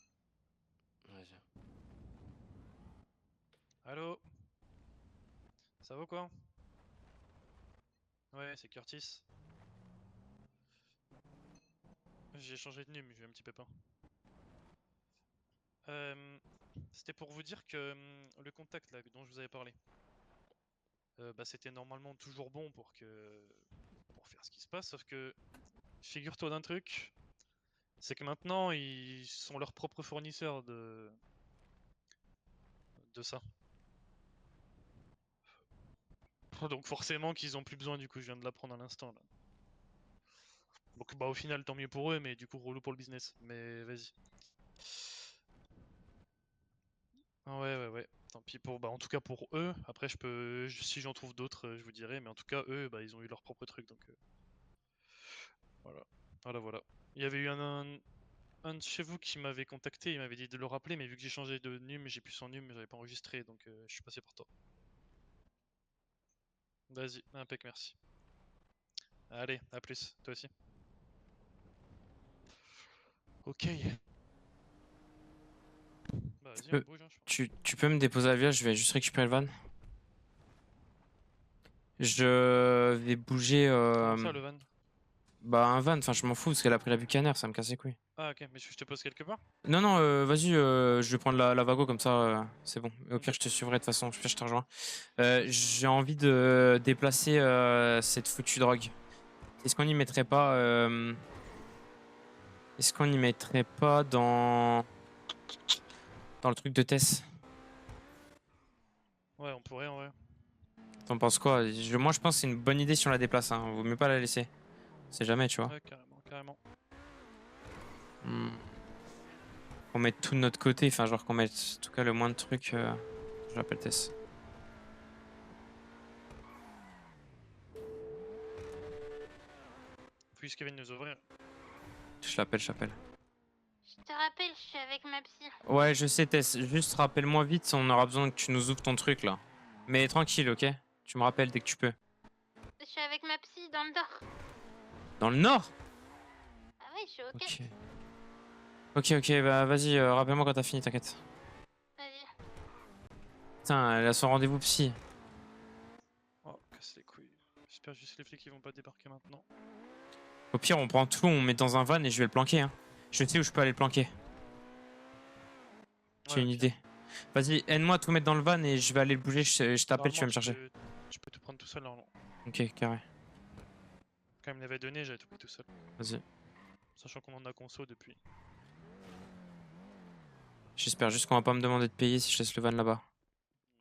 Vas-y. Allô? Ça va quoi? Ouais, c'est Curtis. J'ai changé de num, j'ai eu un petit pépin. C'était pour vous dire que le contact là dont je vous avais parlé, bah, c'était normalement toujours bon pour faire ce qui se passe, sauf que figure-toi d'un truc, c'est que maintenant ils sont leurs propres fournisseurs de ça. Donc forcément qu'ils ont plus besoin, du coup je viens de l'apprendre à l'instant là. Donc bah au final tant mieux pour eux, mais du coup relou pour le business. Mais vas-y. Ah ouais. Tant pis pour, bah, en tout cas pour eux. Après, si j'en trouve d'autres, je vous dirai. Mais en tout cas, eux, bah, ils ont eu leur propre truc, donc voilà. Voilà. Il y avait eu un de chez vous qui m'avait contacté, il m'avait dit de le rappeler, mais vu que j'ai changé de num, j'ai plus son num, j'avais pas enregistré, donc je suis passé par toi. Vas-y, impec, merci. Allez, à plus, toi aussi. Ok. Bah vas-y, on peux- bouge, hein, je pense. Tu peux me déposer à la villa, je vais juste récupérer le van. Je vais bouger. Comment ça, le van? Bah, un van, enfin, je m'en fous parce qu'elle a pris la Bucaner, ça me casse les couilles. Ah ok, mais je te pose quelque part? Non, non, vas-y, je vais prendre la Vago comme ça, c'est bon. Et au pire, Ok. je te suivrai de toute façon, au pire, je te rejoins. J'ai envie de déplacer cette foutue drogue. Est-ce qu'on y mettrait pas. Est-ce qu'on y mettrait pas dans le truc de Tess? Ouais, on pourrait en vrai. T'en penses quoi? Moi, je pense que c'est une bonne idée si on la déplace, hein. Vaut mieux pas la laisser. On sait jamais, tu vois. Ouais, carrément. Hmm. Qu'on mette tout de notre côté, enfin, genre qu'on mette en tout cas le moins de trucs. J'appelle Tess. Faut juste Kevin nous ouvrir. Je l'appelle. Je te rappelle, je suis avec ma psy. Ouais, je sais, Tess. Juste rappelle-moi vite, on aura besoin que tu nous ouvres ton truc là. Mais tranquille, ok? Tu me rappelles dès que tu peux. Je suis avec ma psy dans le Nord. Dans le nord? Ah oui, je suis ok. Ok, bah vas-y, rappelle-moi quand t'as fini, t'inquiète. Vas-y. Putain, elle a son rendez-vous psy. Oh, casse les couilles. J'espère juste les flics ils vont pas débarquer maintenant. Au pire, on prend tout, on met dans un van et je vais le planquer, hein. Je sais où je peux aller le planquer. J'ai Ouais, une ok. idée. Vas-y, aide-moi à tout mettre dans le van et je vais aller le bouger, je t'appelle, tu vas me Normalement, chercher. tu peux tout prendre tout seul, normalement. Ok, carré. Quand il me l'avait donné, j'avais tout pris tout seul. Vas-y. Sachant qu'on en a conso depuis. J'espère juste qu'on va pas me demander de payer si je laisse le van là-bas.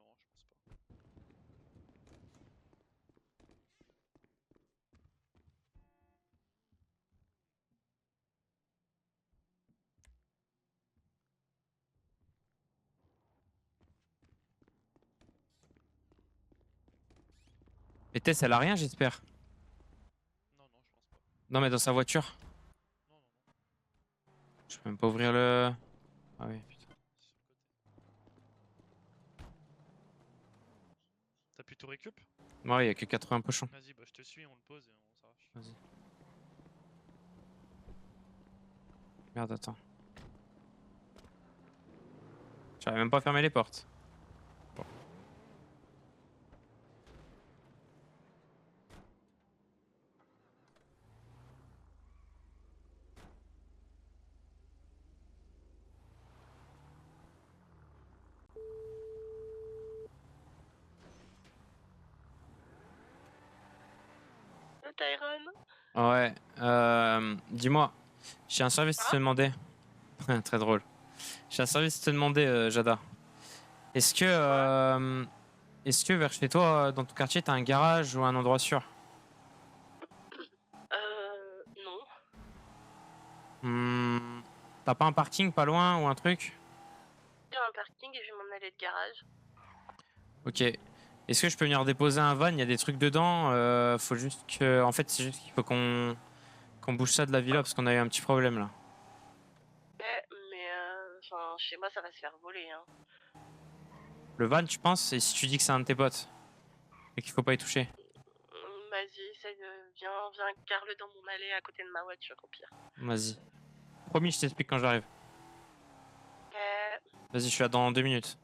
Non, je pense pas. Et Tess, elle a rien, j'espère. Non, je pense pas. Non, mais dans sa voiture. Non. Je peux même pas ouvrir le. Ah oui, putain. Sur le côté. T'as pu tout récup? Ouais, y a que 80 pochons. Vas-y, bah je te suis, on le pose et on s'arrache. Vas-y. Merde, attends. J'arrive même pas à fermer les portes. Bon. Le Tyron. Ouais, dis-moi, j'ai un service à te demander. Très drôle. J'ai un service à te demander, Jada. Est-ce que, vers chez toi, dans ton quartier, t'as un garage ou un endroit sûr? Non. T'as pas un parking pas loin ou un truc? J'ai un parking et je vais m'en aller de garage. Ok. Est-ce que je peux venir déposer un van? Il y a des trucs dedans. Faut juste que, en fait, c'est juste qu'il faut qu'on bouge ça de la villa parce qu'on a eu un petit problème là. Ouais, mais enfin, chez moi, ça va se faire voler, hein. Le van, tu penses? Et si tu dis que c'est un de tes potes et qu'il faut pas y toucher? Vas-y, essaye de... Viens, carre-le dans mon allée à côté de ma voiture, au pire. Vas-y. Promis, je t'explique quand j'arrive. Vas-y, je suis là dans 2 minutes.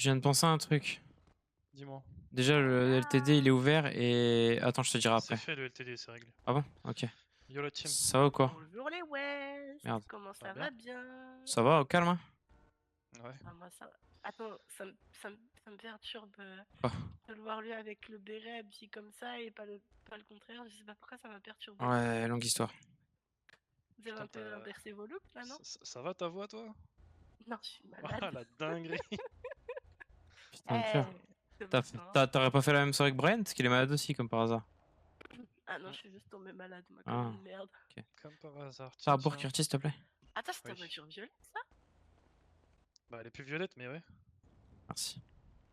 Je viens de penser à un truc. Dis-moi. Déjà, le LTD, il est ouvert et... Attends, je te dirai C'est après. fait le LTD, c'est réglé. Ah bon? Ok. Yo la team. Ça va ou quoi? Bonjour les West. Merde. Comment Ça ça va va bien? Ça va, au calme, hein? Ouais. Ah, moi ça va. Attends, ça me perturbe Quoi? de le voir lui avec le béret habillé comme ça et pas le contraire. Je sais pas pourquoi ça m'a perturbé. Ouais, longue histoire. Vous avez Putain, un peu inversé vos looks là, non? Ça va ta voix, toi? Non, je suis Ah, malade. la dinguerie. Putain de peur. Ce matin. T'aurais pas fait la même soirée que Brent? Parce qu'il est malade aussi, comme par hasard. Ah non, je suis juste tombée malade, moi, Ah. comme une merde. Comme par hasard. Ça Tiens, va pour tiens. Curtis, s'il te plaît? Attends, c'est ta Oui. voiture violette, ça? Bah, elle est plus violette, mais ouais. Merci.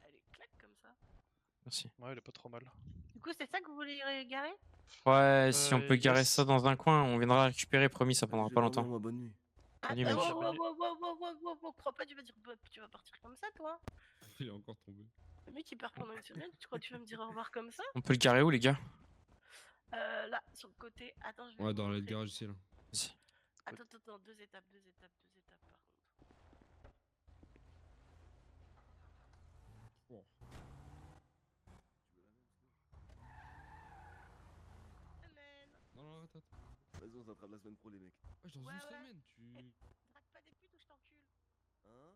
Elle est claque comme ça. Merci. Ouais, elle est pas trop mal. Du coup, c'est ça que vous voulez garer? Ouais, si on peut garer yes. ça dans un coin, on viendra récupérer, promis, ça prendra Allez, pas vraiment, longtemps. moi, bonne nuit. Bonne nuit, Attends, mec. Bonne nuit. wow, crois pas, tu vas partir comme ça, toi? Il est encore tombé. Le mec, il part pendant une semaine, tu crois que tu vas me dire au revoir comme ça? On peut le garer où, les gars? Là, sur le côté. Attends, je vais Ouais, vous dans le montrer. garage ici là. Vas-y. Attends, deux étapes, par contre. Oh. Semaine. Non, attends. Vas-y, on s'attrape la semaine pro, les mecs. Ouais, dans Ouais, une ouais. semaine, tu. Drague pas des putes ou je t'encule. Hein?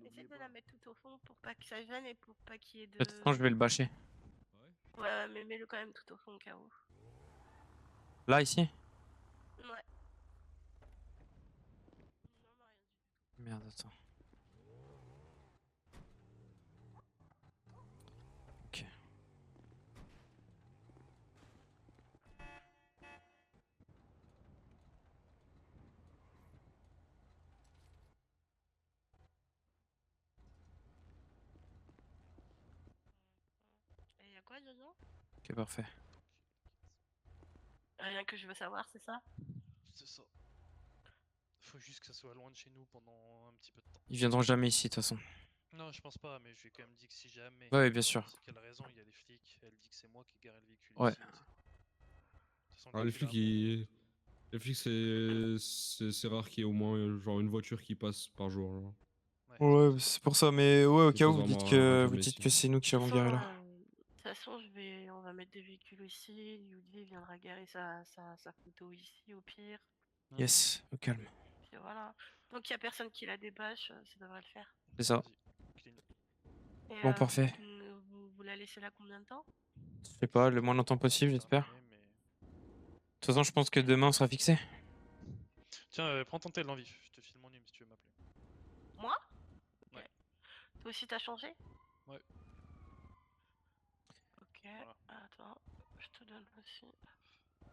Essaye de la mettre tout au fond pour pas que ça gêne et pour pas qu'il y ait de. De toute façon, je vais le bâcher. Ouais, mais mets-le quand même tout au fond au cas où. Là, ici? Ouais. Non, rien du tout. Merde, attends. Ok. Et y'a quoi dedans? Ok, parfait. Rien que je veux savoir, c'est ça? C'est ça. Faut juste que ça soit loin de chez nous pendant un petit peu de temps. Ils viendront jamais ici, de toute façon. Non, je pense pas, mais je lui ai quand même dit que si jamais. Ouais, bien sûr. C'est quelle raison il y a les flics. Elle dit que c'est moi qui ai garé le véhicule Ouais. ici. De toute façon, Ah, les véhicule flics, à moi. Les flics, c'est rare qu'il y ait au moins genre une voiture qui passe par jour. Genre. Ouais, Ouais, c'est pour ça, mais ouais, au Quelque cas où, chose vous dites vraiment que, jamais ici. c'est nous qui avons garé là. De toute façon, on va mettre des véhicules ici. Yudi viendra garer sa photo ici au pire. Yes, au calme. Puis voilà. Donc il y a personne qui la débâche, ça devrait le faire. C'est ça. Vas-y, clean. Et, Bon, parfait. Vous la laissez là combien de temps? Je sais pas, le moins longtemps possible, j'espère. Terminé, mais- De toute façon, je pense que demain, on sera fixé. Tiens, prends ton tel en vif. Je te file mon numéro si tu veux m'appeler. Moi? Ouais. Ok. Toi aussi t'as changé? Ouais. Ok, Voilà. attends, je te donne aussi.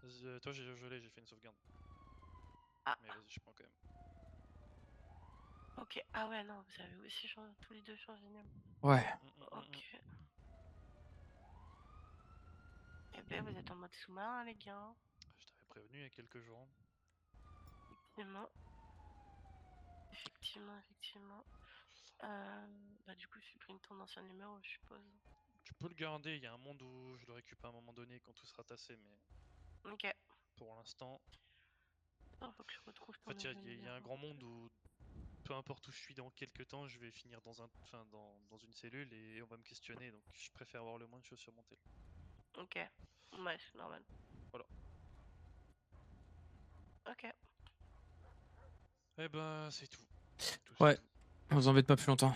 Vas-y, toi, j'ai fait une sauvegarde. Ah, Mais vas-y, je prends quand même. ok, ah ouais, non, vous avez aussi changé, tous les deux changé de nom. Ouais. Ok. Eh ben, vous êtes en mode sous-marin, les gars. Je t'avais prévenu il y a quelques jours. Effectivement. Effectivement. Bah, du coup, je supprime ton ancien numéro, je suppose. Tu peux le garder, il y a un monde où je le récupère à un moment donné quand tout sera tassé, mais Ok. pour l'instant. Oh, faut que je retrouve En ton fait, il nouveau y a un numéro. grand monde où peu importe où je suis dans quelques temps, je vais finir dans une cellule et on va me questionner, donc je préfère avoir le moins de choses sur mon tel. Ok. Ouais, c'est normal. Voilà. Ok. Eh ben, c'est tout. Ouais. On vous embête pas plus longtemps.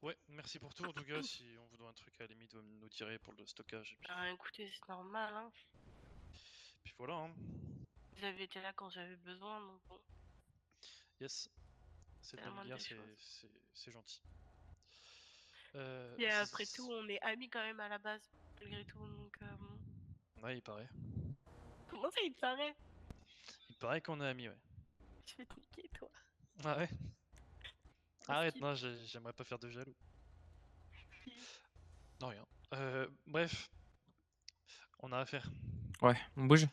Ouais, merci pour tout. En tout cas, si on vous doit un truc, à la limite, vous nous direz pour le stockage. Et puis, Ah, écoutez, c'est normal, hein. puis voilà, hein. Vous avez été là quand j'avais besoin, donc bon. Yes. C'est C'est la moindre familial, des choses. c'est gentil. Et après tout, on est amis quand même à la base, malgré tout, donc bon. Ouais, il paraît. Comment ça, il te paraît? Il paraît qu'on est amis, ouais. Je vais te niquer, toi. Ah ouais. Arrête, Hostile. non, j'aimerais pas faire de jaloux. Non, rien. Bref. On a affaire. Ouais, on bouge.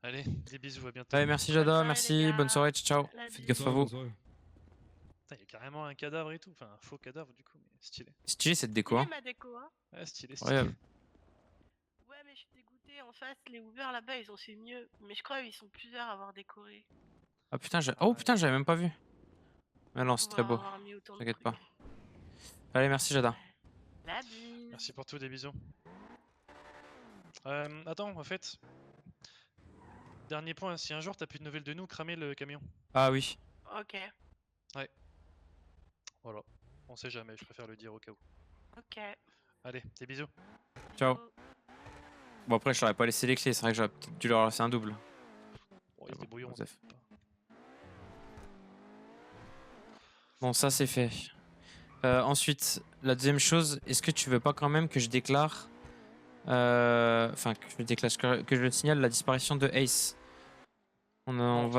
Allez, des bisous, à bientôt. Ouais, merci Bonne Jada, soirée, merci, les bonne gars. soirée, ciao, ciao. La Faites bise. gaffe à vous. Putain, il y a carrément un cadavre et tout. Enfin, un faux cadavre, du coup, mais stylé. Stylé cette déco, Stylé, hein. ma déco, hein. Ouais, stylé. Incroyable. Ouais, mais je suis dégoûtée, en fait. reste, les Uber là-bas, ils ont fait mieux. Mais je crois qu'ils sont plusieurs à avoir décoré. Ah putain, oh putain, j'avais même pas vu. Mais non, c'est Pour très beau. avoir mis autant de T'inquiète trucs. pas. Allez, merci Jada. La bise. Merci pour tout, des bisous. Attends, en fait. Dernier point, si un jour t'as plus de nouvelles de nous, cramez le camion. Ah oui. Ok. Voilà. On sait jamais, je préfère le dire au cas où. Ok. Allez, des bisous. Ciao. Bisous. Bon après, je t'aurais pas laissé les clés, c'est vrai que j'aurais peut-être dû leur laisser un double. Bon, Ah ils se bon, débrouilleront. Joseph. Bon, ça c'est fait. Ensuite, la deuxième chose, est-ce que tu veux pas quand même que je déclare... Enfin, que je déclare, que je signale la disparition de Ace. Non,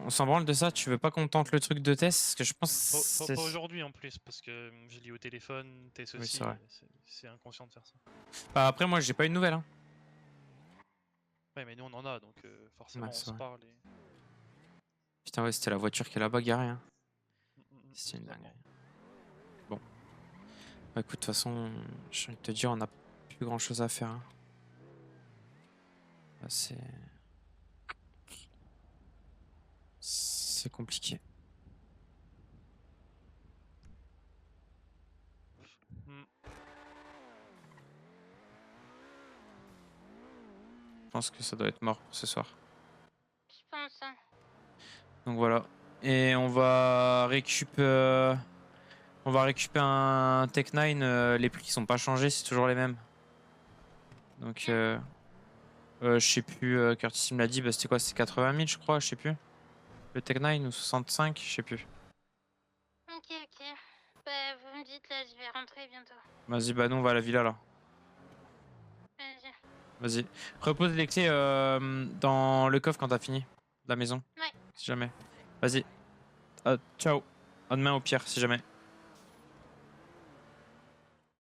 On s'en branle de ça, tu veux pas qu'on tente le truc de Tess? Parce que je pense que Pas c'est... aujourd'hui en plus, parce que j'ai lié au téléphone, t'es Oui, ceci, c'est vrai. c'est inconscient de faire ça. Bah, après, moi, j'ai pas eu de nouvelles. Hein. Ouais, mais nous on en a, donc forcément Ouais, on c'est se vrai. parle. Putain, ouais, c'était la voiture qui est là-bas garée. Hein. C'était une totalement. dinguerie. Bon. Bah, écoute, de toute façon, j'ai envie de te dire, on a plus grand-chose à faire. Hein. Là, c'est compliqué. Hmm. Je pense que ça doit être mort pour ce soir. Je pense. Hein. Donc voilà. Et on va récupérer un Tech 9. Les prix sont pas changés, c'est toujours les mêmes. Donc je sais plus, Curtis me l'a dit, bah, c'était quoi? C'était 80 000 je crois, je sais plus. Le Tech 9 ou 65, je sais plus. Ok, ok. Bah, vous me dites là, je vais rentrer bientôt. Vas-y, bah nous on va à la villa là. Vas-y. Vas-y. Repose les clés dans le coffre quand t'as fini. La maison. Ouais. Si jamais. Vas-y. Ciao. À demain au pire, si jamais.